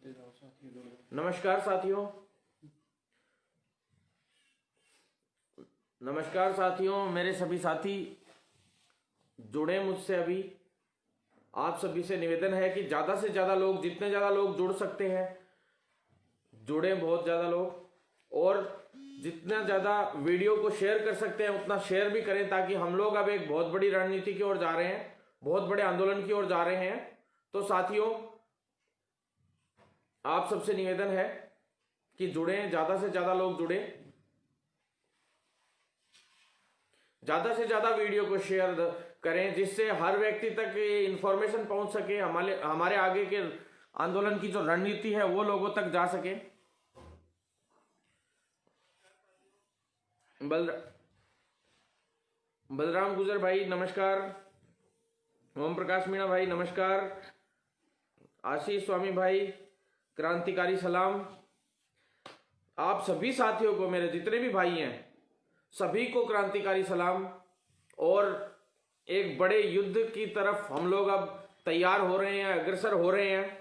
नमस्कार साथियों, नमस्कार साथियों। मेरे सभी साथी जुड़े मुझसे। अभी आप सभी से निवेदन है कि ज़्यादा से ज़्यादा लोग, जितने ज़्यादा लोग जुड़ सकते हैं जुड़े, बहुत ज़्यादा लोग, और जितना ज़्यादा वीडियो को शेयर कर सकते हैं उतना शेयर भी करें, ताकि हम लोग अब एक बहुत बड़ी रणनीति की ओर जा रहे हैं, बहुत बड़े आंदोलन की ओर जा रहे हैं। तो साथियों, आप सबसे निवेदन है कि जुड़ें, ज़्यादा से ज़्यादा लोग जुड़ें, ज़्यादा से ज़्यादा वीडियो को शेयर करें, जिससे हर व्यक्ति तक ये इंफॉर्मेशन पहुंच सके, हमारे आगे के आंदोलन की जो रणनीति है वो लोगों तक जा सके। बलराम गुजर भाई नमस्कार, ओम प्रकाश मीणा भाई नमस्कार, आशीष स्वामी भाई क्रांतिकारी सलाम। आप सभी साथियों को, मेरे जितने भी भाई हैं सभी को क्रांतिकारी सलाम। और एक बड़े युद्ध की तरफ हम लोग अब तैयार हो रहे हैं, अग्रसर हो रहे हैं।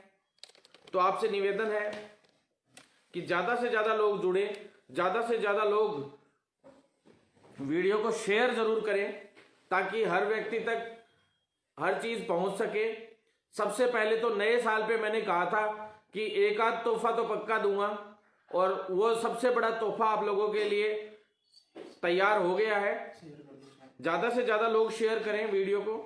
तो आपसे निवेदन है कि ज़्यादा से ज़्यादा लोग जुड़े, ज़्यादा से ज़्यादा लोग वीडियो को शेयर जरूर करें, ताकि हर व्यक्ति तक हर चीज़ पहुंच सके। सबसे पहले तो नए साल पे मैंने कहा था कि एक आध तोहफा तो पक्का दूंगा, और वो सबसे बड़ा तोहफा आप लोगों के लिए तैयार हो गया है। ज़्यादा से ज़्यादा लोग शेयर करें वीडियो को,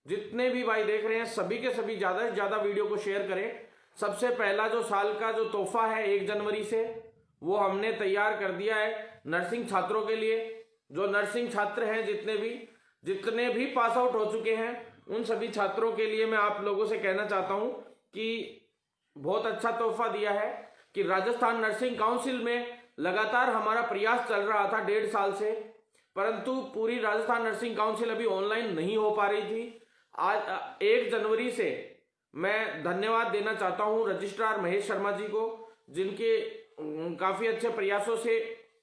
जितने भी भाई देख रहे हैं सभी के सभी ज़्यादा से ज़्यादा वीडियो को शेयर करें। सबसे पहला जो साल का जो तोहफा है 1 जनवरी से, वो हमने तैयार कर दिया है नर्सिंग छात्रों के लिए। जो नर्सिंग छात्र हैं, जितने भी पास आउट हो चुके हैं, उन सभी छात्रों के लिए मैं आप लोगों से कहना चाहता हूं कि बहुत अच्छा तोहफा दिया है। कि राजस्थान नर्सिंग काउंसिल में लगातार हमारा प्रयास चल रहा था 1.5 साल से, परंतु पूरी राजस्थान नर्सिंग काउंसिल अभी ऑनलाइन नहीं हो पा रही थी। आज 1 जनवरी से मैं धन्यवाद देना चाहता हूं रजिस्ट्रार महेश शर्मा जी को, जिनके काफी अच्छे प्रयासों से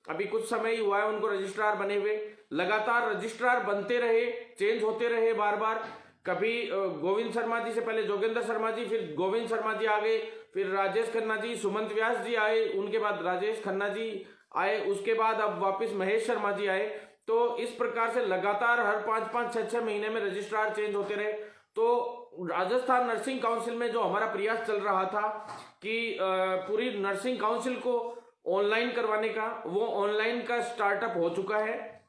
अभी कुछ समय ही हुआ है उनको रजिस्ट्रार बने हुए। लगातार रजिस्ट्रार बनते रहे, चेंज होते रहे बार बार। कभी गोविंद शर्मा जी से पहले जोगेंद्र शर्मा जी, फिर गोविंद शर्मा जी आ गए, फिर राजेश खन्ना जी, सुमंत व्यास जी आए, उनके बाद राजेश खन्ना जी आए, उसके बाद अब वापस महेश शर्मा जी आए। तो इस प्रकार से लगातार हर 5-5, 6-6 महीने में रजिस्ट्रार चेंज होते रहे। तो राजस्थान नर्सिंग काउंसिल में जो हमारा प्रयास चल रहा था कि पूरी नर्सिंग काउंसिल को ऑनलाइन करवाने का, वो ऑनलाइन का स्टार्टअप हो चुका है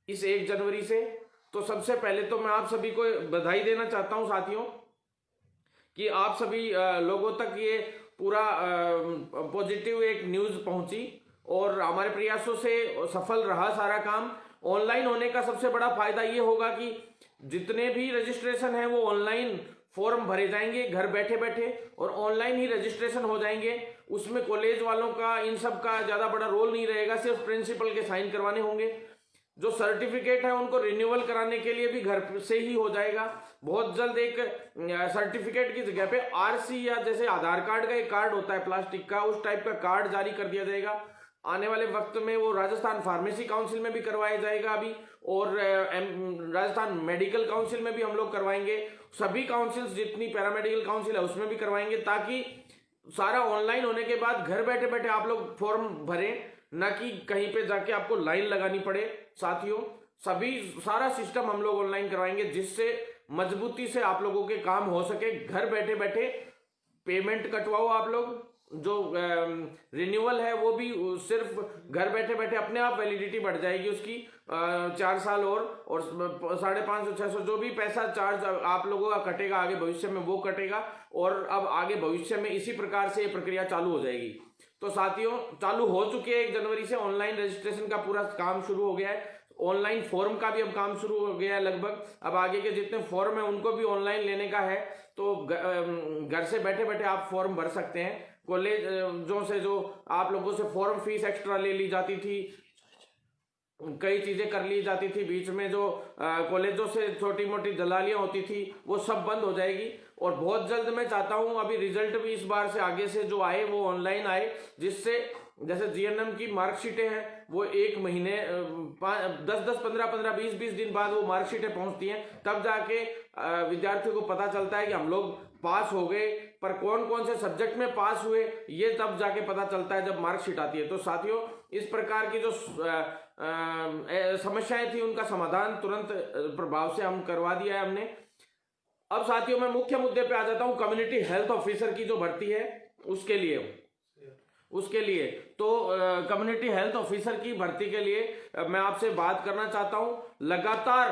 इस 1 जनवरी से। तो सबसे पहले तो मैं आप सभी को बधाई देना चाहता हूं साथियों, कि आप सभी लोगों तक ये पूरा पॉजिटिव एक न्यूज़ पहुंची, और हमारे प्रयासों से सफल रहा सारा काम। ऑनलाइन होने का सबसे बड़ा फायदा ये होगा कि जितने भी रजिस्ट्रेशन है वो ऑनलाइन फॉर्म भरे जाएंगे घर बैठे बैठे, और ऑनलाइन ही रजिस्ट्रेशन हो जाएंगे। उसमें कॉलेज वालों का, इन सब का ज़्यादा बड़ा रोल नहीं रहेगा, सिर्फ प्रिंसिपल के साइन करवाने होंगे। जो सर्टिफिकेट है उनको रिन्यूअल कराने के लिए भी घर से ही हो जाएगा। बहुत जल्द एक सर्टिफिकेट की जगह पे आरसी, या जैसे आधार कार्ड का एक कार्ड होता है प्लास्टिक का, उस टाइप का कार्ड जारी कर दिया जाएगा। आने वाले वक्त में वो राजस्थान फार्मेसी काउंसिल में भी करवाया जाएगा अभी, और राजस्थान मेडिकल काउंसिल में भी हम लोग करवाएंगे। सभी काउंसिल्स, जितनी पैरामेडिकल काउंसिल है उसमें भी करवाएंगे, ताकि सारा ऑनलाइन होने के बाद घर बैठे बैठे आप लोग फॉर्म भरें, ना कि कहीं पे जाके आपको लाइन लगानी पड़े। साथियों, सारा सिस्टम हम लोग ऑनलाइन करवाएंगे, जिससे मजबूती से आप लोगों के काम हो सके। घर बैठे बैठे पेमेंट कटवाओ आप लोग, जो रिन्यूअल है वो भी सिर्फ घर बैठे बैठे अपने आप वैलिडिटी बढ़ जाएगी उसकी 4 साल और 550-600 जो भी पैसा चार्ज आप लोगों का कटेगा आगे भविष्य में वो कटेगा। और अब आगे भविष्य में इसी प्रकार से ये प्रक्रिया चालू हो जाएगी। तो साथियों, चालू हो चुके हैं 1 जनवरी से ऑनलाइन रजिस्ट्रेशन का पूरा काम शुरू हो गया है। ऑनलाइन फॉर्म का भी अब काम शुरू हो गया है लगभग। अब आगे के जितने फॉर्म है उनको भी ऑनलाइन लेने का है, तो घर से बैठे बैठे आप फॉर्म भर सकते हैं। कॉलेजों से जो आप लोगों से फॉर्म फीस एक्स्ट्रा ले ली जाती थी, कई चीजें कर ली जाती थी बीच में, जो कॉलेजों से छोटी मोटी दलालियां होती थी, वो सब बंद हो जाएगी। और बहुत जल्द मैं चाहता हूं अभी रिजल्ट भी इस बार से आगे से जो आए वो ऑनलाइन आए, जिससे जैसे जीएनएम की मार्कशीटें हैं वो 1 महीने 10-10, 15-15, 20-20 दिन बाद वो मार्कशीटें पहुंचती हैं, तब जाके विद्यार्थियों को पता चलता है कि हम लोग पास हो गए, पर कौन कौन से सब्जेक्ट में पास हुए ये तब जाके पता चलता है जब मार्कशीट आती है। तो साथियों, इस प्रकार की जो समस्याएं थी उनका समाधान तुरंत प्रभाव से हम करवा दिया है हमने। अब साथियों, मैं मुख्य मुद्दे पे आ जाता हूं, कम्युनिटी हेल्थ ऑफिसर की जो भर्ती है उसके लिए तो कम्युनिटी हेल्थ ऑफिसर की भर्ती के लिए मैं आपसे बात करना चाहता हूं। लगातार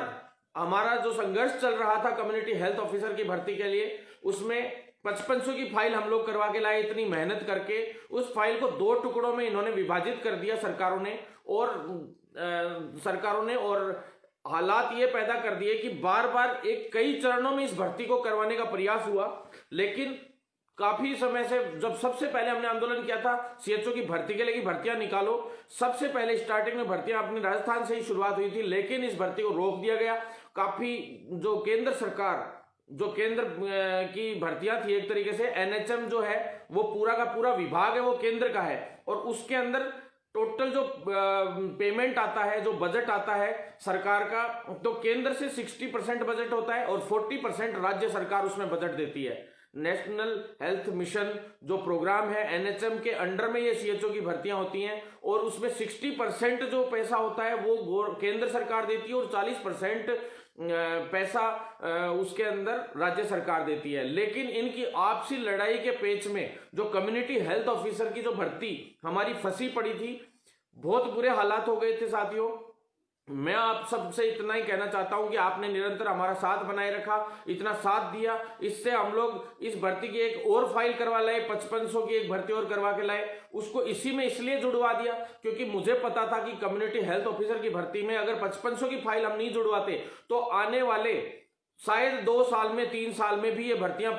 हमारा जो संघर्ष चल रहा था कम्युनिटी हेल्थ ऑफिसर की भर्ती के लिए, उसमें 5500 की फाइल हम लोग करवा के लाए। इतनी मेहनत करके उस फाइल को 2 टुकड़ों में इन्होंने विभाजित कर दिया सरकारों ने, और हालात ये पैदा कर दिए कि बार बार कई चरणों में इस भर्ती को करवाने का प्रयास हुआ। लेकिन काफी समय से, जब सबसे पहले हमने आंदोलन किया था सीएचओ की भर्ती के लिए कि भर्तियां निकालो, सबसे पहले स्टार्टिंग में भर्तियां अपनी राजस्थान से ही शुरुआत हुई थी, लेकिन इस भर्ती को रोक दिया गया। काफी जो केंद्र की भर्तियां थी, एक तरीके से एनएचएम जो है वो पूरा का पूरा विभाग है वो केंद्र का है, और उसके अंदर टोटल जो पेमेंट आता है, जो बजट आता है सरकार का, तो केंद्र से 60% बजट होता है और 40% राज्य सरकार उसमें बजट देती है। नेशनल हेल्थ मिशन जो प्रोग्राम है एनएचएम के अंडर में ये सीएचओ की भर्तियां होती हैं, और उसमें 60% जो पैसा होता है वो केंद्र सरकार देती है और 40% पैसा उसके अंदर राज्य सरकार देती है। लेकिन इनकी आपसी लड़ाई के पेच में जो कम्युनिटी हेल्थ ऑफिसर की जो भर्ती हमारी फंसी पड़ी थी, बहुत बुरे हालात हो गए थे साथियों। मैं आप सबसे इतना ही कहना चाहता हूं कि आपने निरंतर हमारा साथ बनाए रखा, इतना साथ दिया, इससे हम लोग इस भर्ती की एक और फाइल करवा लाए, 5500 की एक भर्ती और करवा के लाए। उसको इसी में इसलिए जुड़वा दिया क्योंकि मुझे पता था कि कम्युनिटी हेल्थ ऑफिसर की भर्ती में अगर 5500 की फाइल हम नहीं जुड़वाते तो आने वाले शायद 2 साल में, 3 साल में भी ये भर्तियां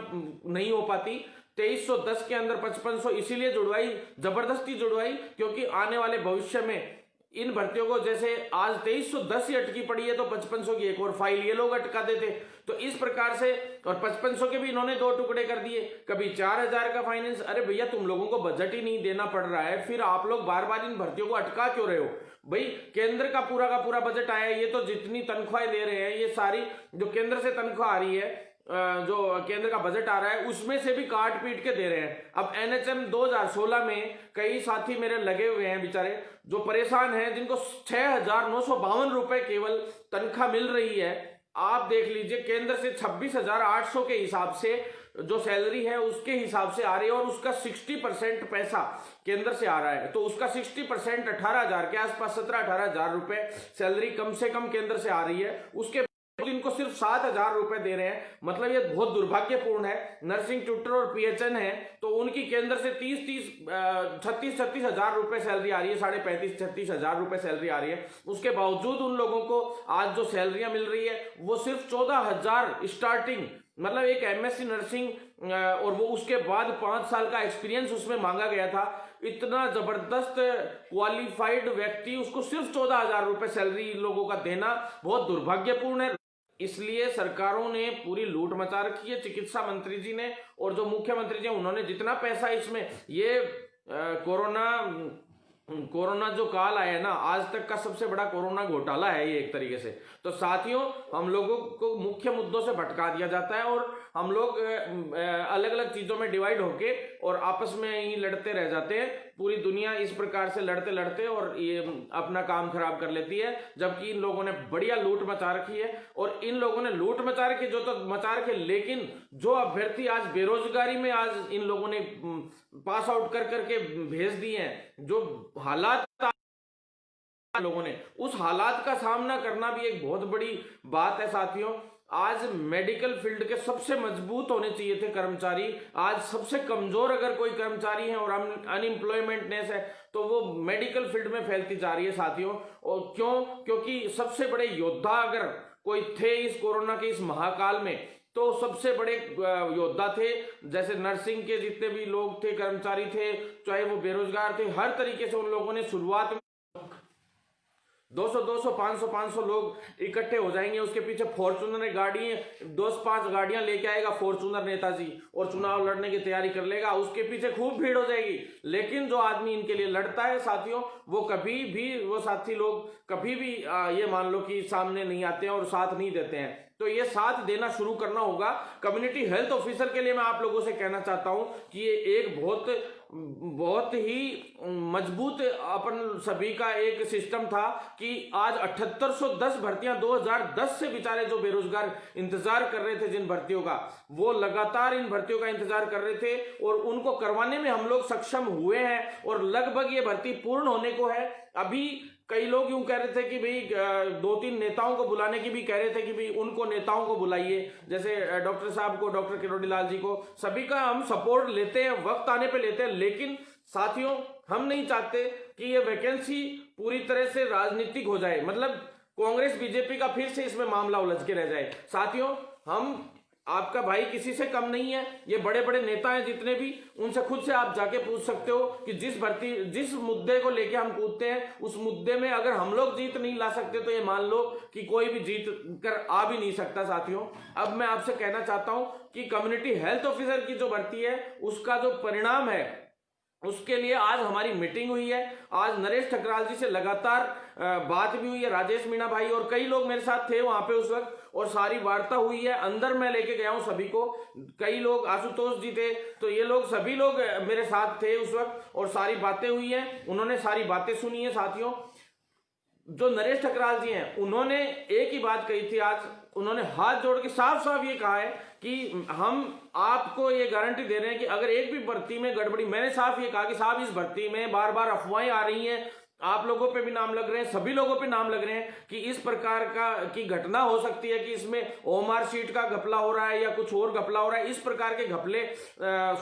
नहीं हो पाती। 2310 के अंदर 5500 इसीलिए जुड़वाई, जबरदस्ती जुड़वाई, क्योंकि आने वाले भविष्य में इन भर्तियों को, जैसे आज 2310 ही अटकी पड़ी है तो 5500 की एक और फाइल ये लोग अटका देते। तो इस प्रकार से, और 5500 के भी इन्होंने 2 टुकड़े कर दिए, कभी 4000 का फाइनेंस। अरे भैया, तुम लोगों को बजट ही नहीं देना पड़ रहा है, फिर आप लोग बार बार इन भर्तियों को अटका क्यों रहे हो भाई? केंद्र का पूरा बजट आया है, ये तो जितनी तनख्वाहें दे रहे हैं, ये सारी जो केंद्र से तनख्वाह आ रही है, जो केंद्र का बजट आ रहा है, उसमें से भी काट पीट के दे रहे हैं। अब एनएचएम 2016 में कई साथी मेरे लगे हुए हैं बेचारे, जो परेशान हैं, जिनको 6952 रुपए केवल तनख्वाह मिल रही है। आप देख लीजिए, केंद्र से 26,800 के हिसाब से जो सैलरी है उसके हिसाब से आ रही है, और उसका 60% पैसा केंद्र से आ रहा है। तो उसका 60% 18,000 के आसपास, 17-18,000 रुपए सैलरी कम से कम केंद्र से आ रही है। उसके इनको सिर्फ 7,000 रुपए दे रहे हैं। मतलब ये बहुत दुर्भाग्यपूर्ण है। नर्सिंग ट्यूटर और पीएचएन है तो उनकी केंद्र से 36 हजार रुपए सैलरी आ रही है, 35-36 हजार रुपए सैलरी आ रही है। उसके बावजूद उन लोगों को आज जो सैलरियां मिल रही है वो सिर्फ 14,000 स्टार्टिंग, मतलब एक एमएससी नर्सिंग, और वो उसके बाद 5 साल का एक्सपीरियंस उसमें मांगा गया था। इतना जबरदस्त क्वालिफाइड व्यक्ति, उसको सिर्फ 14,000 रुपए सैलरी लोगों का देना बहुत दुर्भाग्यपूर्ण है। इसलिए सरकारों ने पूरी लूट मचा रखी है। चिकित्सा मंत्री जी ने और जो मुख्यमंत्री जी, उन्होंने जितना पैसा इसमें, ये कोरोना जो काल आया है ना, आज तक का सबसे बड़ा कोरोना घोटाला है ये एक तरीके से। तो साथियों, हम लोगों को मुख्य मुद्दों से भटका दिया जाता है और हम लोग अलग अलग चीजों में डिवाइड होके और आपस में ही लड़ते रह जाते हैं। पूरी दुनिया इस प्रकार से लड़ते लड़ते और ये अपना काम खराब कर लेती है, जबकि इन लोगों ने बढ़िया लूट मचा रखी है। और इन लोगों ने लूट मचा रखी, जो तो मचा रखे, लेकिन जो अभ्यर्थी आज बेरोजगारी में आज इन लोगों ने पास आउट कर करके भेज दिए हैं, जो हालात लोगों ने, उस हालात का सामना करना भी एक बहुत बड़ी बात है साथियों। आज मेडिकल फील्ड के सबसे मजबूत होने चाहिए थे कर्मचारी, आज सबसे कमजोर अगर कोई कर्मचारी है और अनएम्प्लॉयमेंटनेस है तो वो मेडिकल फील्ड में फैलती जा रही है साथियों। और क्यों? क्योंकि सबसे बड़े योद्धा अगर कोई थे इस कोरोना के इस महाकाल में, तो सबसे बड़े योद्धा थे, जैसे नर्सिंग के जितने भी लोग थे, कर्मचारी थे, चाहे वो बेरोजगार थे, हर तरीके से उन लोगों ने शुरुआत में 200, 500 लोग इकट्ठे हो जाएंगे। उसके पीछे फॉर्चूनर गाड़ी 10-5 गाड़ियां लेके आएगा फॉर्चूनर नेताजी और चुनाव लड़ने की तैयारी कर लेगा, उसके पीछे खूब भीड़ हो जाएगी। लेकिन जो आदमी इनके लिए लड़ता है साथियों, वो कभी भी, वो साथी लोग कभी भी ये मान लो कि सामने नहीं आते हैं और साथ नहीं देते हैं। तो ये साथ देना शुरू करना होगा। कम्युनिटी हेल्थ ऑफिसर के लिए मैं आप लोगों से कहना चाहता हूं कि ये एक बहुत ही मजबूत अपन सभी का एक सिस्टम था कि आज 7810 भर्तियां 2010 से बेचारे जो बेरोजगार इंतजार कर रहे थे जिन भर्तियों का, वो लगातार इन भर्तियों का इंतजार कर रहे थे और उनको करवाने में हम लोग सक्षम हुए हैं और लगभग ये भर्ती पूर्ण होने को है। अभी कई लोग यूं कह रहे थे कि भाई 2-3 नेताओं को बुलाने की भी कह रहे थे कि भाई उनको नेताओं को बुलाइए, जैसे डॉक्टर साहब को, डॉक्टर किरोड़ी लाल जी को, सभी का हम सपोर्ट लेते हैं, वक्त आने पे लेते हैं। लेकिन साथियों, हम नहीं चाहते कि ये वैकेंसी पूरी तरह से राजनीतिक हो जाए, मतलब कांग्रेस बीजेपी का फिर से इसमें मामला उलझ के रह जाए। साथियों, हम आपका भाई किसी से कम नहीं है, ये बड़े बड़े नेता हैं जितने भी, उनसे खुद से आप जाके पूछ सकते हो कि जिस मुद्दे को लेके हम कूदते हैं उस मुद्दे में अगर हम लोग जीत नहीं ला सकते तो ये मान लो कि कोई भी जीत कर आ भी नहीं सकता। साथियों, अब मैं आपसे कहना चाहता हूं कि कम्युनिटी हेल्थ ऑफिसर की जो भर्ती है उसका जो परिणाम है उसके लिए आज हमारी मीटिंग हुई है। आज नरेश ठकराल जी से लगातार बात भी हुई है, राजेश मीणा भाई और कई लोग मेरे साथ थे वहां पे उस वक्त, और सारी वार्ता हुई है। अंदर मैं लेके गया हूं सभी को, कई लोग, आशुतोष जी थे, तो ये लोग सभी लोग मेरे साथ थे उस वक्त और सारी बातें हुई हैं, उन्होंने सारी बातें सुनी है। साथियों, जो नरेश ठकराल जी हैं उन्होंने एक ही बात कही थी आज, उन्होंने हाथ जोड़ के साफ साफ ये कहा है कि हम आपको ये गारंटी दे रहे हैं कि अगर एक भी भर्ती में गड़बड़ी, मैंने साफ ये कहा कि साहब इस भर्ती में बार बार अफवाहें आ रही हैं, आप लोगों पे भी नाम लग रहे हैं, सभी लोगों पे नाम लग रहे हैं कि इस प्रकार की घटना हो सकती है कि इसमें ओएमआर शीट का घपला हो रहा है या कुछ और घपला हो रहा है। इस प्रकार के घपले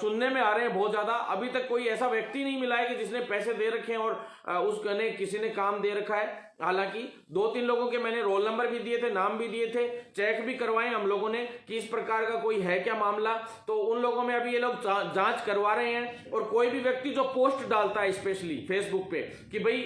सुनने में आ रहे हैं बहुत ज्यादा। अभी तक कोई ऐसा व्यक्ति नहीं मिला है कि जिसने पैसे दे रखे हैं और उसने किसी ने काम दे रखा है। हालांकि 2-3 लोगों के मैंने रोल नंबर भी दिए थे, नाम भी दिए थे, चेक भी करवाए हम लोगों ने कि इस प्रकार का कोई है क्या मामला, तो उन लोगों में अभी ये लोग जांच करवा रहे हैं। और कोई भी व्यक्ति जो पोस्ट डालता है स्पेशली फेसबुक पे कि भाई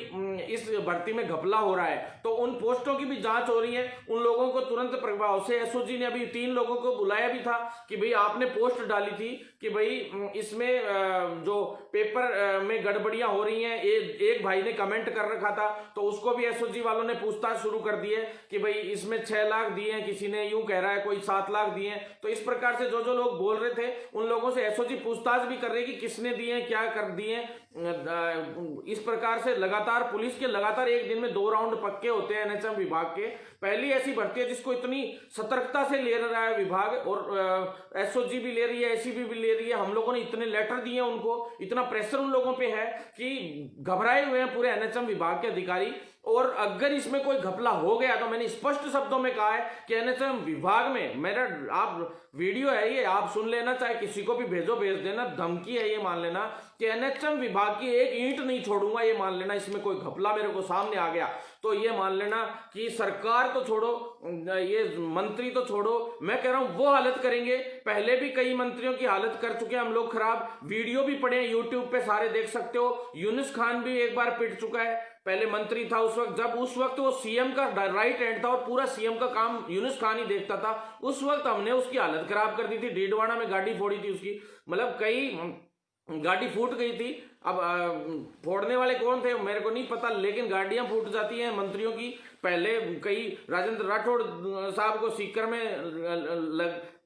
इस भर्ती में घपला हो रहा है, तो उन पोस्टों की भी जांच हो रही है। उन लोगों को तुरंत प्रभाव से एसओजी ने अभी 3 लोगों को बुलाया भी था कि भाई आपने पोस्ट डाली थी कि भाई इसमें जो पेपर में गड़बड़ियां हो रही हैं, एक भाई ने कमेंट कर रखा था, तो उसको भी एसओजी वालों ने पूछताछ शुरू कर दी है कि भाई इसमें 6 लाख दिए हैं, किसी ने यूं कह रहा है कोई 7 लाख दिए हैं। तो इस प्रकार से जो लोग बोल रहे थे उन लोगों से एसओजी पूछताछ भी कर रही है कि किसने दिए हैं, क्या कर दिए। इस प्रकार से लगातार पुलिस के लगातार एक दिन में 2 राउंड पक्के होते हैं एनएचएम विभाग के। पहली ऐसी भर्ती है जिसको इतनी सतर्कता से ले रहा है विभाग, और एसओजी भी ले रही है, एसीबी भी ले रही है। हम लोगों ने इतने लेटर दिए उनको, इतना प्रेशर उन लोगों पे है कि घबराए हुए हैं पूरे एनएचएम विभाग के अधिकारी। और अगर इसमें कोई घपला हो गया तो मैंने स्पष्ट शब्दों में कहा है कि एनएचएम विभाग में, मेरा आप वीडियो है ये, आप सुन लेना, चाहे किसी को भी भेजो, भेज देना, धमकी है ये, मान लेना कि एनएचएम विभाग की एक ईंट नहीं छोड़ूंगा, ये मान लेना। इसमें कोई घपला मेरे को सामने आ गया तो ये मान लेना कि सरकार तो छोड़ो, ये मंत्री तो छोड़ो, मैं कह रहा हूं वो हालत करेंगे। पहले भी कई मंत्रियों की हालत कर चुके हैं हम लोग खराब, वीडियो भी पड़े हैं यूट्यूब पे, सारे देख सकते हो। यूनुस खान भी एक बार पिट चुका है, पहले मंत्री था उस वक्त, जब उस वक्त वो सीएम का राइट हैंड था और पूरा सीएम का काम यूनुस खान ही देखता था, उस वक्त हमने उसकी हालत खराब कर दी थी। डीडवाना में गाड़ी फोड़ी थी उसकी, मतलब कई गाड़ी फूट गई थी। अब फोड़ने वाले कौन थे मेरे को नहीं पता, लेकिन गाड़ियां फूट जाती हैं मंत्रियों की। पहले कई राजेंद्र राठौड़ साहब को सीकर में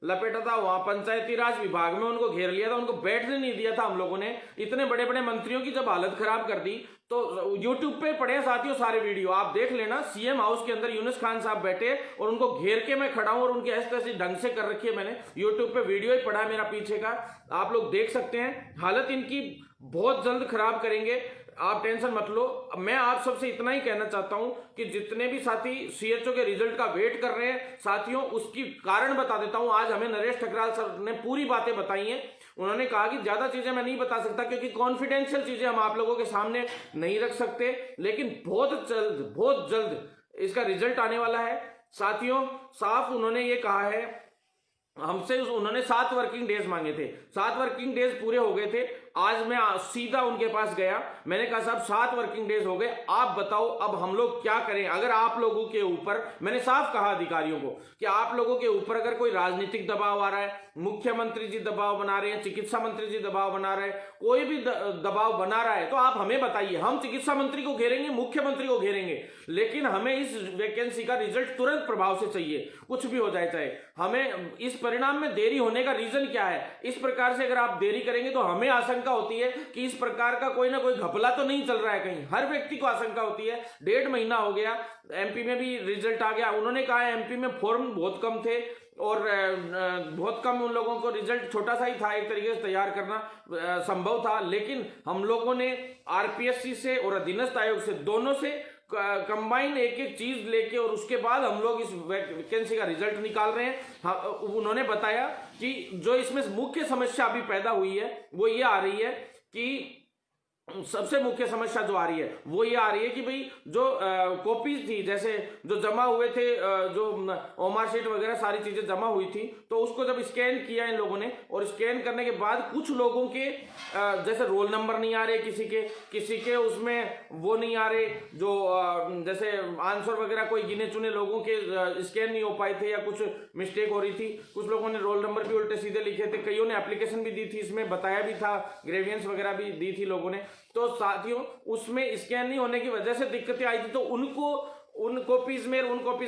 लपेटा था, वहां पंचायती राज विभाग में उनको घेर लिया था, उनको बैठने नहीं दिया था हम लोगों ने। इतने बड़े बड़े मंत्रियों की जब हालत खराब कर दी, तो यूट्यूब पे पड़े हैं साथियों सारे वीडियो, आप देख लेना। सीएम हाउस के अंदर यूनुस खान साहब बैठे और उनको घेर के मैं खड़ा हूं और उनकी ऐसे तैसे ढंग से कर रखी है मैंने। यूट्यूब पे वीडियो ही पड़ा है मेरा पीछे का, आप लोग देख सकते हैं। हालत इनकी बहुत जल्द खराब करेंगे, आप टेंशन मत लो। मैं आप सबसे इतना ही कहना चाहता हूं कि जितने भी साथी सीएचओ के रिजल्ट का वेट कर रहे हैं साथियों, उसकी कारण बता देता हूं। आज हमें नरेश ठकराल सर ने पूरी बातें बताई हैं। उन्होंने कहा कि ज्यादा चीजें मैं नहीं बता सकता क्योंकि कॉन्फिडेंशियल चीजें हम आप लोगों के सामने नहीं रख सकते, लेकिन बहुत जल्द इसका रिजल्ट आने वाला है साथियों। साफ उन्होंने ये कहा है हमसे, उन्होंने 7 वर्किंग डेज मांगे थे, 7 वर्किंग डेज पूरे हो गए थे। आज मैं सीधा उनके पास गया, मैंने कहा साहब 7 वर्किंग डेज हो गए, आप बताओ अब हम लोग क्या करें। अगर आप लोगों के ऊपर, मैंने साफ कहा अधिकारियों को कि आप लोगों के ऊपर अगर कोई राजनीतिक दबाव आ रहा है, मुख्यमंत्री जी दबाव बना रहे हैं, चिकित्सा मंत्री जी दबाव बना रहे हैं, कोई भी दबाव बना रहा है तो आप हमें बताइए, हम चिकित्सा मंत्री को घेरेंगे, मुख्यमंत्री को घेरेंगे, लेकिन हमें इस वैकेंसी का रिजल्ट तुरंत प्रभाव से चाहिए, कुछ भी हो जाए चाहे। हमें इस परिणाम में देरी होने का रीजन क्या है? इस प्रकार से अगर आप देरी करेंगे तो हमें आशंका होती है कि इस प्रकार का कोई ना कोई घपला तो नहीं चल रहा है कहीं, हर व्यक्ति को आशंका होती है। 1.5 महीना हो गया, एमपी में भी रिजल्ट आ गया, उन्होंने कहा एमपी में फॉर्म बहुत कम थे और बहुत कम उन लोगों को, रिजल्ट छोटा सा ही था, एक तरीके से तैयार करना संभव था, लेकिन हम लोगों ने आरपीएससी से और अधीनस्थ आयोग से, दोनों से कंबाइन एक एक चीज लेके और उसके बाद हम लोग इस वैकेंसी का रिजल्ट निकाल रहे हैं। उन्होंने बताया कि जो इसमें मुख्य समस्या अभी पैदा हुई है वो ये आ रही है कि सबसे मुख्य समस्या जो आ रही है वो ये आ रही है कि भाई जो कॉपीज थी, जैसे जो जमा हुए थे, जो ओमार शीट वगैरह सारी चीजें जमा हुई थी, तो उसको जब स्कैन किया इन लोगों ने, और स्कैन करने के बाद कुछ लोगों के जैसे रोल नंबर नहीं आ रहे, किसी के उसमें वो नहीं आ रहे, जो जैसे आंसर वगैरह कोई गिने चुने लोगों के स्कैन नहीं हो पाए थे या कुछ मिस्टेक हो रही थी, कुछ लोगों ने रोल नंबर भी उल्टे सीधे लिखे थे, कईयों ने एप्लीकेशन भी दी थी, इसमें बताया भी था, ग्रेवियंस वगैरह भी दी थी लोगों ने। तो साथियों उसमें स्कैन नहीं होने की वजह से दिक्कतें आई थी, तो उनको उन कॉपीज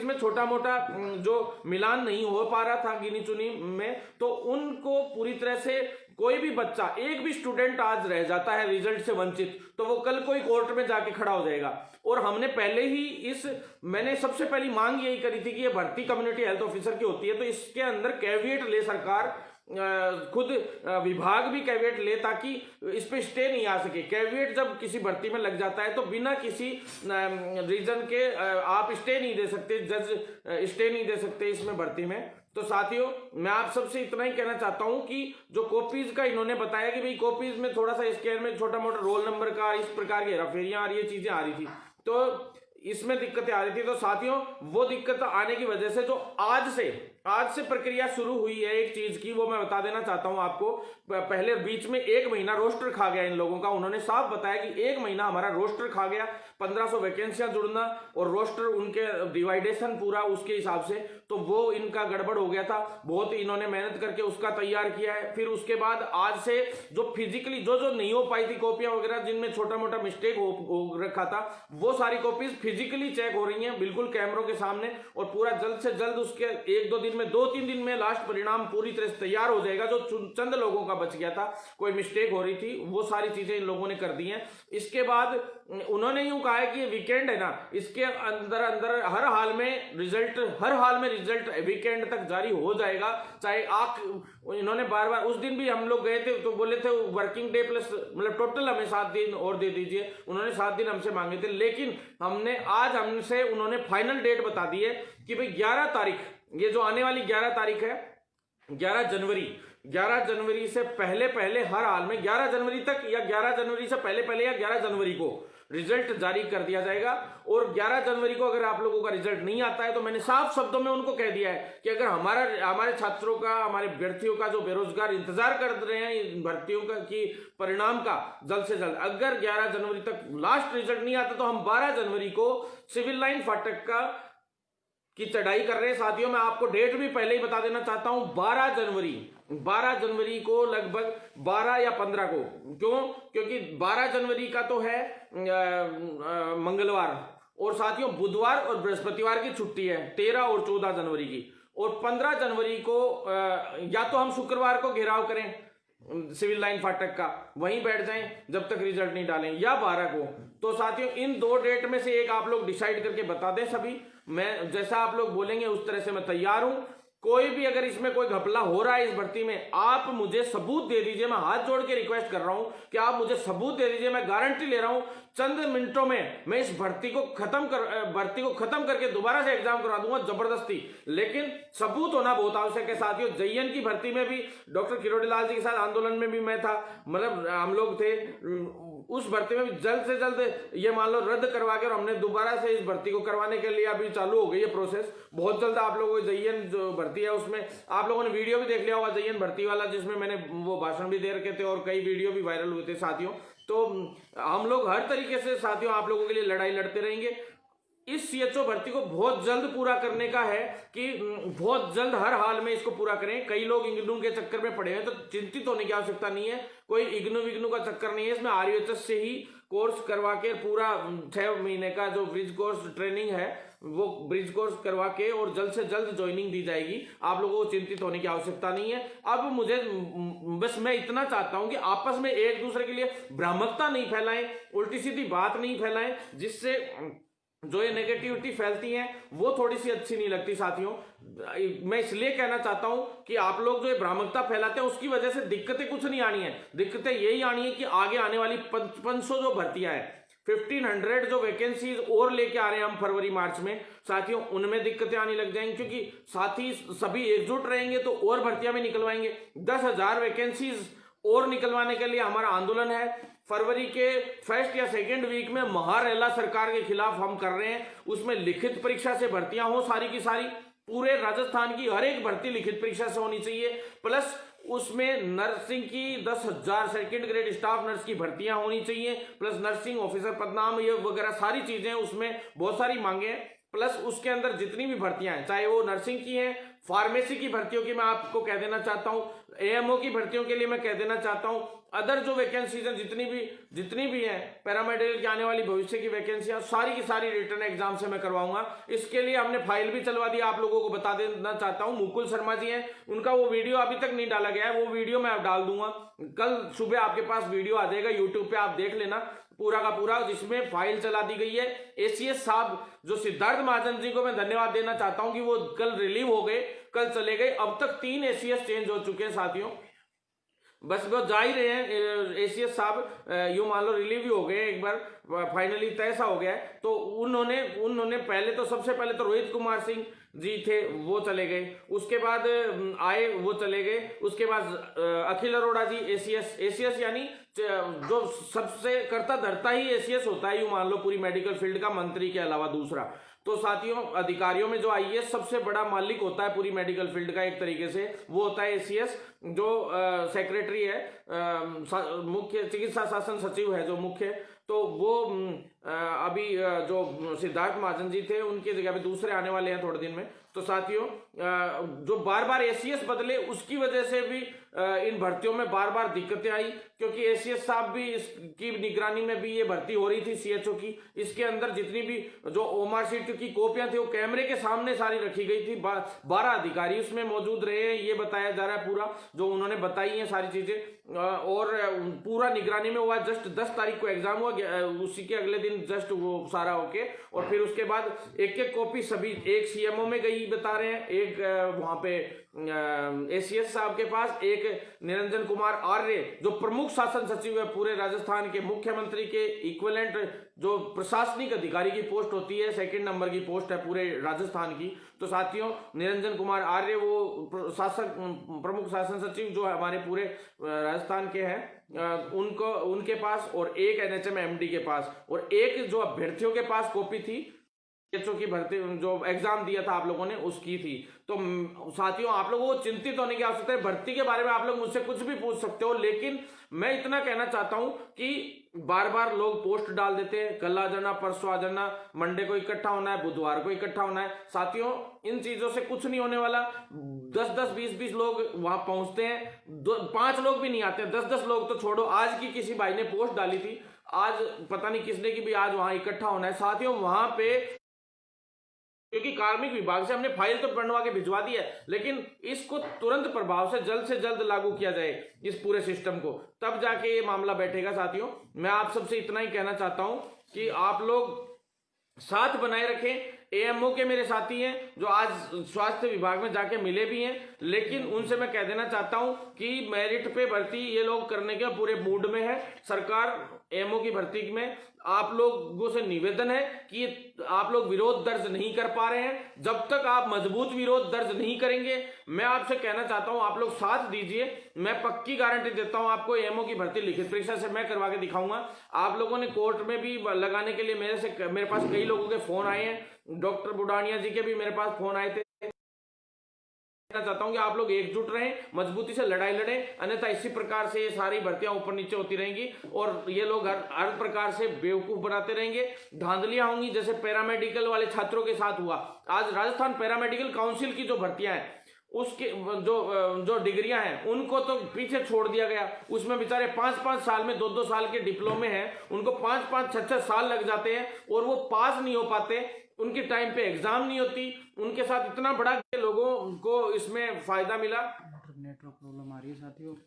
में छोटा मोटा जो मिलान नहीं हो पा रहा था गिनी चुनी में, तो उनको पूरी तरह से कोई भी बच्चा, एक भी स्टूडेंट आज रह जाता है रिजल्ट से वंचित, तो वो कल कोई कोर्ट में जाके खड़ा हो जाएगा। और हमने पहले ही मैंने सबसे पहली मांग यही करी थी कि ये भर्ती कम्युनिटी हेल्थ ऑफिसर की होती है, तो इसके अंदर कैविएट ले सरकार, खुद विभाग भी कैविएट ले, ताकि इस पे स्टे नहीं आ सके। कैविएट जब किसी भर्ती में लग जाता है तो बिना किसी रीजन के आप स्टे नहीं दे सकते, जज स्टे नहीं दे सकते इसमें भर्ती में। तो साथियों मैं आप सबसे इतना ही कहना चाहता हूं कि जो कॉपीज का इन्होंने बताया कि भाई कॉपीज में थोड़ा सा स्कैन में छोटा मोटा रोल नंबर का इस प्रकार की हेराफेरियां आ रही है, चीजें आ रही थी, तो इसमें दिक्कतें आ रही थी। तो साथियों वो दिक्कत आने की वजह से जो आज से प्रक्रिया शुरू हुई है एक चीज की, वो मैं बता देना चाहता हूं आपको। पहले बीच में 1 महीना रोस्टर खा गया इन लोगों का, उन्होंने साफ बताया कि 1 महीना हमारा रोस्टर खा गया, 1500 वैकेंसियां जुड़ना और रोस्टर उनके डिवाइडेशन पूरा उसके हिसाब से, तो वो इनका गड़बड़ हो गया था। बहुत इन्होंने मेहनत करके उसका तैयार किया है। फिर उसके बाद आज से जो फिजिकली जो नहीं हो पाई थी कॉपियां वगैरह, जिनमें छोटा मोटा मिस्टेक हो रखा था, वो सारी कॉपीज फिजिकली चेक हो रही हैं बिल्कुल कैमरों के सामने, और पूरा जल्द से जल्द उसके 1-2 दिन में, 2-3 दिन में लास्ट परिणाम पूरी तरह से तैयार हो जाएगा। जो चंद लोगों का बच गया था, कोई मिस्टेक हो रही थी, वो सारी चीजें इन लोगों ने कर दी हैं। इसके बाद उन्होंने यूं कहा है कि वीकेंड है ना, इसके अंदर हर हाल में रिजल्ट वीकेंड तक जारी हो जाएगा, चाहे इन्होंने बार उस दिन भी हम लोग गए थे तो बोले थे वर्किंग डे प्लस, मतलब टोटल हमें 7 दिन और दे दीजिए, उन्होंने 7 दिन हमसे मांगे थे, लेकिन हमसे उन्होंने फाइनल डेट बता दी है कि भाई 11 तारीख, ये जो आने वाली 11 तारीख है, 11 जनवरी से पहले हर हाल में 11 जनवरी तक, या 11 जनवरी से पहले या 11 जनवरी को रिजल्ट जारी कर दिया जाएगा। और 11 जनवरी को अगर आप लोगों का रिजल्ट नहीं आता है तो मैंने साफ शब्दों में उनको कह दिया है कि अगर हमारे छात्रों का, हमारे अभ्यर्थियों का, जो बेरोजगार इंतजार कर रहे हैं इन भर्तियों का की परिणाम का, जल्द से जल्द अगर 11 जनवरी तक लास्ट रिजल्ट नहीं आता तो हम 12 जनवरी को सिविल लाइन फाटक की चढ़ाई कर रहे हैं। साथियों मैं आपको डेट भी पहले ही बता देना चाहता हूं, 12 जनवरी को, लगभग 12 या 15 को। क्यों? क्योंकि 12 जनवरी का तो है मंगलवार, और साथियों बुधवार और बृहस्पतिवार की छुट्टी है 13 और 14 जनवरी की, और 15 जनवरी को या तो हम शुक्रवार को घेराव करें सिविल लाइन फाटक का, वहीं बैठ जाएं जब तक रिजल्ट नहीं डालें, या 12 को। तो साथियों इन 2 डेट में से एक आप लोग डिसाइड करके बता दें सभी, मैं जैसा आप लोग बोलेंगे उस तरह से मैं तैयार हूं। कोई भी अगर इसमें कोई घपला हो रहा है इस भर्ती में, आप मुझे सबूत दे दीजिए, मैं हाथ जोड़ के रिक्वेस्ट कर रहा हूं कि आप मुझे सबूत दे दीजिए। मैं गारंटी ले रहा हूं चंद मिनटों में मैं इस भर्ती को खत्म करके दोबारा से एग्जाम करवा दूंगा जबरदस्ती, लेकिन सबूत होना बहुत आवश्यक है। साथियों JN की भर्ती में भी डॉक्टर किरोड़ी लाल जी के साथ आंदोलन में भी मैं था, मतलब हम लोग थे, उस भर्ती में भी जल्द से जल्द ये मान लो रद्द करवा के, और हमने दोबारा से इस भर्ती को करवाने के लिए अभी चालू हो गई है प्रोसेस। बहुत जल्द आप लोगों को जयन जो भर्ती है उसमें आप लोगों ने वीडियो भी देख लिया होगा, जयन भर्ती वाला, जिसमें मैंने वो भाषण भी दे रखे थे और कई वीडियो भी वायरल हुए थे साथियों। तो हम लोग हर तरीके से साथियों आप लोगों के लिए लड़ाई लड़ते रहेंगे। इस सीएचओ भर्ती को बहुत जल्द पूरा करने का है कि बहुत जल्द हर हाल में इसको पूरा करें। कई लोग इग्नू के चक्कर में पड़े हैं, तो चिंतित होने की आवश्यकता नहीं है, कोई इग्नू का चक्कर नहीं है। इसमें आरयूएचएस से ही कोर्स करवा के पूरा 6 महीने का जो ब्रिज कोर्स ट्रेनिंग है वो ब्रिज कोर्स करवा के और जल्द से जल्द ज्वाइनिंग दी जाएगी। आप लोगों को चिंतित होने की आवश्यकता नहीं है। अब मुझे बस मैं इतना चाहता हूं कि आपस में एक दूसरे के लिए भ्रामकता नहीं फैलाएं, उल्टी सीधी बात नहीं फैलाएं, जिससे जो ये नेगेटिविटी फैलती है वो थोड़ी सी अच्छी नहीं लगती साथियों। मैं इसलिए कहना चाहता हूं कि आप लोग जो ये भ्रामकता फैलाते हैं उसकी वजह से दिक्कतें कुछ नहीं आनी है। दिक्कतें यही आनी है कि आगे आने वाली 500 जो भर्तियां हैं, 1500 जो वैकेंसीज और लेके आ रहे हैं हम फरवरी मार्च में साथियों, उनमें दिक्कतें आने लग जाएंगी, क्योंकि साथी सभी एकजुट रहेंगे तो और भर्तियां भी निकलवाएंगे। 10,000 वैकेंसीज और निकलवाने के लिए हमारा आंदोलन है। फरवरी के फर्स्ट या सेकेंड वीक में महारैला सरकार के खिलाफ हम कर रहे हैं। उसमें लिखित परीक्षा से भर्तियां हो सारी की सारी, पूरे राजस्थान की हर एक भर्ती लिखित परीक्षा से होनी चाहिए। प्लस उसमें नर्सिंग की 10,000 सेकेंड ग्रेड स्टाफ नर्स की भर्तियां होनी चाहिए, प्लस नर्सिंग ऑफिसर पदनाम ये वगैरह सारी चीजें, उसमें बहुत सारी मांगे हैं। प्लस उसके अंदर जितनी भी भर्तियां हैं, चाहे वो नर्सिंग की हैं, फार्मेसी की भर्तियों की मैं आपको कह देना चाहता हूं, एएमओ की भर्तियों के लिए मैं कह देना चाहता हूं, अदर जो वैकेंसीज हैं जितनी भी हैं, पैरामेडिकल की आने वाली भविष्य की वैकेंसियां सारी की सारी रिटर्न एग्जाम से मैं करवाऊंगा। इसके लिए हमने फाइल भी चलवा दी, आप लोगों को बता देना चाहता हूं। मुकुल शर्मा जी हैं, उनका वो वीडियो अभी तक नहीं डाला गया है, वो वीडियो मैं डाल दूंगा। कल सुबह आपके पास वीडियो आ जाएगा यूट्यूब पे, आप देख लेना पूरा का पूरा, जिसमें फाइल चला दी गई है। एसीएस साहब जो सिद्धार्थ महाजन जी को मैं धन्यवाद देना चाहता हूं कि वो कल रिलीव हो गए, कल चले गए। अब तक 3 एसीएस चेंज हो चुके हैं साथियों, बस वो जा ही रहे हैं एसीएस साहब, यूं मान लो रिलीव ही हो गए एक बार, फाइनली तय सा हो गया है। तो उन्होंने पहले तो सबसे पहले तो रोहित कुमार सिंह जी थे, वो चले गए, उसके बाद आए वो चले गए, उसके बाद अखिल अरोड़ा जी एसीएस यानी जो सबसे करता धरता ही एसीएस होता है, यूं मान लो पूरी मेडिकल फील्ड का, मंत्री के अलावा दूसरा। तो साथियों अधिकारियों में जो आईएएस सबसे बड़ा मालिक होता है पूरी मेडिकल फील्ड का एक तरीके से, वो होता है एसीएस, जो सेक्रेटरी है, मुख्य चिकित्सा शासन सचिव है जो मुख्य। तो वो अभी जो सिद्धार्थ महाजन जी थे उनकी जगह पे दूसरे आने वाले हैं थोड़े दिन में। तो साथियों जो बार बार एसीएस बदले उसकी वजह से भी इन भर्तियों में बार बार दिक्कतें आई, क्योंकि एसीएस साहब भी इसकी निगरानी में भी ये भर्ती हो रही थी सीएचओ की। इसके अंदर जितनी भी जो ओमार शीट की कॉपियां थी वो कैमरे के सामने सारी रखी गई थी। 12 अधिकारी उसमें मौजूद रहे हैं, ये बताया जा रहा है पूरा, जो उन्होंने बताई है सारी चीजें। और पूरा निगरानी में हुआ। जस्ट 10 तारीख को एग्जाम हुआ, उसी के अगले दिन जस्ट वो सारा होके, और फिर उसके बाद एक कॉपी सभी एक सीएमओ में गई बता रहे हैं, एक वहां पे एसीएस साहब के पास, एक निरंजन कुमार आर्य जो प्रमुख शासन सचिव है पूरे राजस्थान के, मुख्यमंत्री के इक्विवेलेंट जो प्रशासनिक अधिकारी की पोस्ट होती है, 2 नंबर की पोस्ट है पूरे राजस्थान की। तो साथियों निरंजन कुमार आर्य वो प्रमुख शासन सचिव जो हमारे पूरे राजस्थान के हैं, उनके पास, और एक एनएचएम एमडी के पास, और एक जो अभ्यर्थियों के पास कॉपी थी एचओ की भर्ती जो एग्जाम दिया था आप लोगों ने उसकी थी। तो साथियों आप लोगों को चिंतित होने की आवश्यकता है। भर्ती के बारे में आप लोग मुझसे कुछ भी पूछ सकते हो, लेकिन मैं इतना कहना चाहता हूं कि बार बार लोग पोस्ट डाल देते हैं, कल आ जाना, परसों आ जाना, मंडे को इकट्ठा होना है, बुधवार को इकट्ठा होना है। साथियों इन चीजों से कुछ नहीं होने वाला। 10-10, 20-20 लोग वहां पहुंचते हैं, 5 लोग भी नहीं आते, 10-10 लोग तो छोड़ो। आज की किसी भाई ने पोस्ट डाली थी, आज पता नहीं किसने की भी, आज वहां इकट्ठा होना है साथियों। वहां पे क्योंकि कार्मिक विभाग से हमने फाइल तो बनवा के भिजवा दी है, लेकिन इसको तुरंत प्रभाव से जल्द लागू किया जाए इस पूरे सिस्टम को, तब जाके ये मामला बैठेगा। साथियों मैं आप सबसे इतना ही कहना चाहता हूं कि आप लोग साथ बनाए रखें, एएमओ के मेरे साथी हैं जो आज स्वास्थ्य विभाग में जाके मिले भी हैं, लेकिन उनसे मैं कह देना चाहता हूं कि मेरिट पे भर्ती ये लोग करने के पूरे मूड में है। सरकार एएमओ की भर्ती में आप लोगों से निवेदन है कि आप लोग विरोध दर्ज नहीं कर पा रहे हैं। जब तक आप मजबूत विरोध दर्ज नहीं करेंगे, मैं आपसे कहना चाहता हूं आप लोग साथ दीजिए। मैं पक्की गारंटी देता हूं आपको, एएमओ की भर्ती लिखित परीक्षा से मैं करवा के दिखाऊंगा। आप लोगों ने कोर्ट में भी लगाने के लिए मेरे पास कई लोगों के फोन आए हैं। डॉक्टर बुडानिया जी के भी मेरे पास फोन आए थे। चाहता हूं कि आप लोग एकजुट रहें, मजबूती से लड़ाई लड़ें, अन्यथा इसी प्रकार से ये सारी भर्तियां ऊपर नीचे होती रहेंगी और ये लोग हर प्रकार से बेवकूफ बनाते रहेंगे। धांधलियां होंगी, जैसे पैरामेडिकल वाले छात्रों के साथ हुआ। आज राजस्थान पैरामेडिकल काउंसिल की जो भर्तियां हैं, उसके जो डिग्रियां हैं, उनको तो पीछे छोड़ दिया गया। उसमें बेचारे 5-5 साल में 2-2 साल के डिप्लोमे हैं, उनको 5-5 6-6 साल लग जाते हैं और वो पास नहीं हो पाते। उनकी टाइम पे एग्जाम नहीं होती। उनके साथ इतना बड़ा लोगों को इसमें फायदा मिला। नेटवर्क प्रॉब्लम आ रही है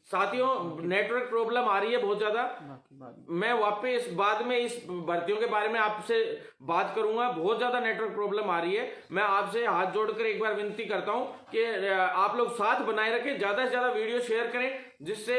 साथियों, नेटवर्क प्रॉब्लम आ रही है बहुत ज्यादा। मैं वापस बाद में इस भर्तियों के बारे में आपसे बात करूंगा। बहुत ज्यादा नेटवर्क प्रॉब्लम आ रही है। मैं आपसे हाथ जोड़कर एक बार विनती करता हूं कि आप लोग साथ बनाए रखें, ज्यादा से ज्यादा वीडियो शेयर करें, जिससे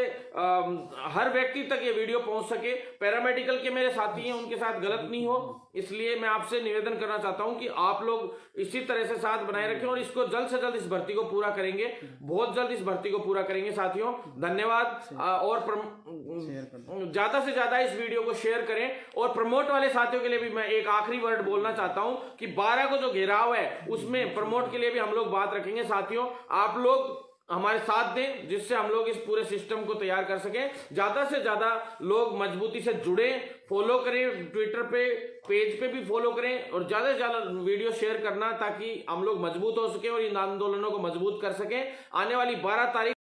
हर व्यक्ति तक ये वीडियो पहुंच सके। पैरामेडिकल के मेरे साथी हैं, उनके साथ गलत नहीं हो, इसलिए मैं आपसे निवेदन करना चाहता हूं कि आप लोग इसी तरह से साथ बनाए रखें और इसको जल्द से जल्द इस भर्ती को पूरा करेंगे। बहुत जल्द इस भर्ती को पूरा करेंगे साथियों। धन्यवाद। और ज्यादा से ज्यादा इस वीडियो को शेयर करें। और प्रमोट वाले साथियों के लिए भी मैं एक आखिरी वर्ड बोलना चाहता हूं कि 12 को जो घेराव है उसमें प्रमोट के लिए भी हम लोग बात रखेंगे। साथियों, आप लोग हमारे साथ दें, जिससे हम लोग इस पूरे सिस्टम को तैयार कर सकें। ज्यादा से ज्यादा लोग मजबूती से जुड़े, फॉलो करें, ट्विटर पे पेज पे भी फॉलो करें और ज्यादा से ज्यादा वीडियो शेयर करना, ताकि हम लोग मजबूत हो सके और इन आंदोलनों को मजबूत कर सकें। आने वाली 12 तारीख